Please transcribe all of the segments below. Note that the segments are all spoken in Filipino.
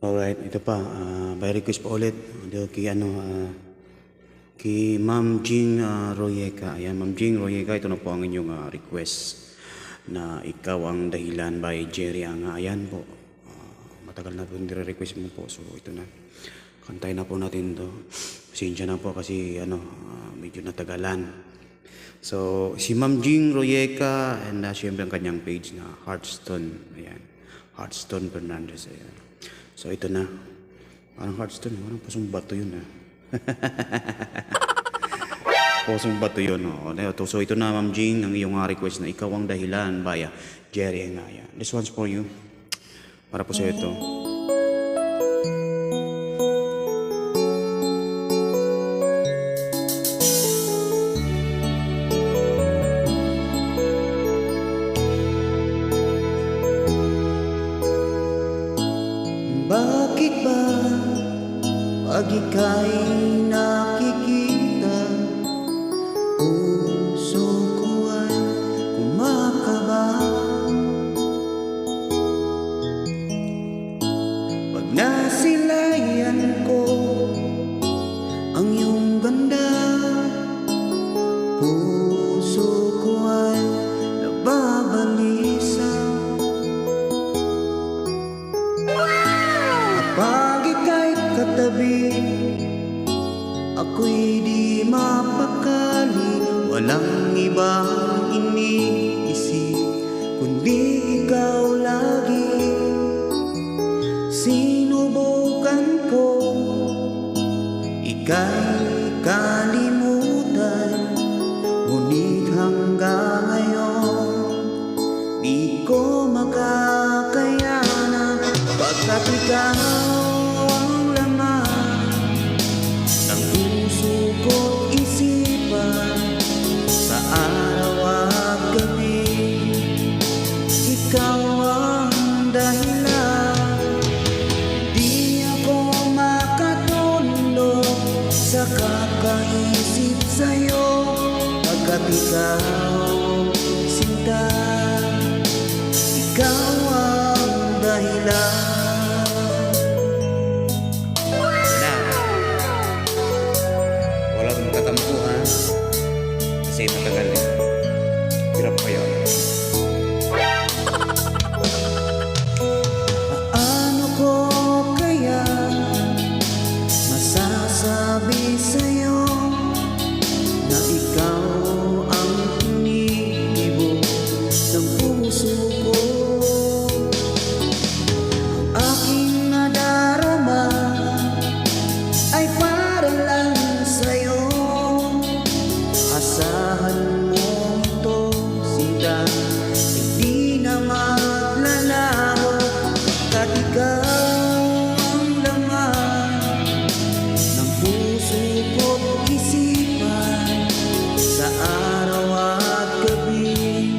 Alright, ito pa, by request pa ulit. Ito kay Ma'am Jing Royeka. Ayan, Ma'am Jing Royeka, ito na po ang inyong request na ikaw ang dahilan by Jerry Anga. Ayan po, matagal na po nire-request mo po. So ito na, kantay na po natin to. Pasensya na po kasi medyo natagalan. So si Ma'am Jing Royeka and syempre ang kanyang page na Hearthstone. Ayan, Hearthstone Fernandez. Ayan. So ito na, parang Hearthstone, parang pusong bato yun pusong bato yun. So ito na Ma'am Jing, ang iyong request na ikaw ang dahilan by Jerry Engaya. This one's for you, para po sa ito. Bakit ba pag ika'y nakikita, puso ko ay kumakaba? Pag nasilayan ko ang iyong ganda, puso ko ay nababalisa. Pag ika'y katabi, ako'y di mapakali. Walang ibang iniisip kundi ikaw lagi. Sinubukan ko ika'y kalimutan, ngunit hanggang ngayon di ko makakayanan. Pagkat ikaw ang laman ng puso ko't isipan, sa araw at gabi ikaw ang dahilan. Di ako makatulog sa kakaisip sa'yo, pagkat ikaw sinta, ikaw ang dahilan. Kasi matagal hirap pa yun. Paano ko kaya masasabi sa'yo na ikaw ang tinibo ng puso ko? Ang aking nadarama ay para lang sa'yo. Asahan mo ito, sinta, hindi na maglalaho. Pagkat ikaw ang laman ng puso ko't isipan, sa araw at gabi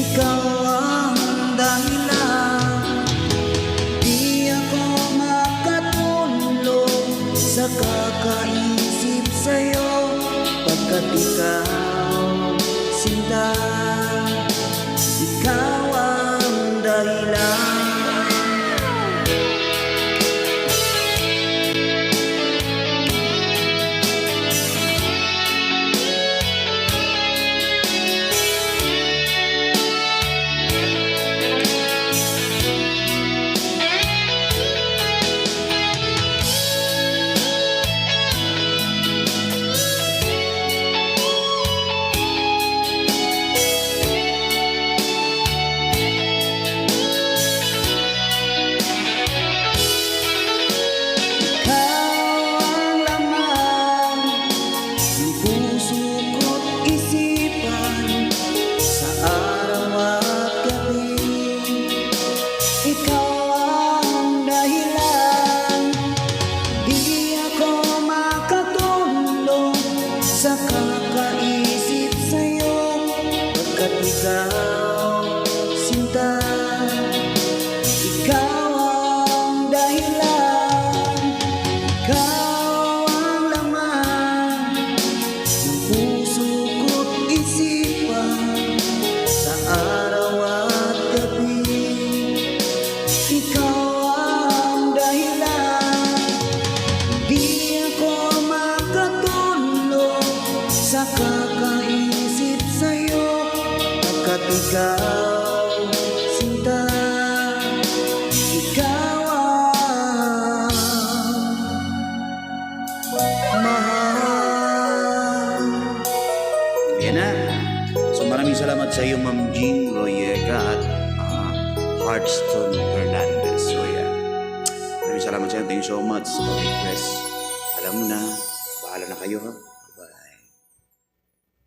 ikaw ang dahilan. Di ako makatulog sa kakaisip sa'yo, pagkat ikaw sinta, ikaw ang dahilan. kakaisip sa'yo pagkat ikaw, sinta, ikaw ang mahal. Yan na. So maraming salamat sa iyo, Ma'am Jing Royega at Hearthstone Hernandez. So yeah. Maraming salamat sa iyo. Thank you so much sa request. Alam mo na, bahala na kayo ha.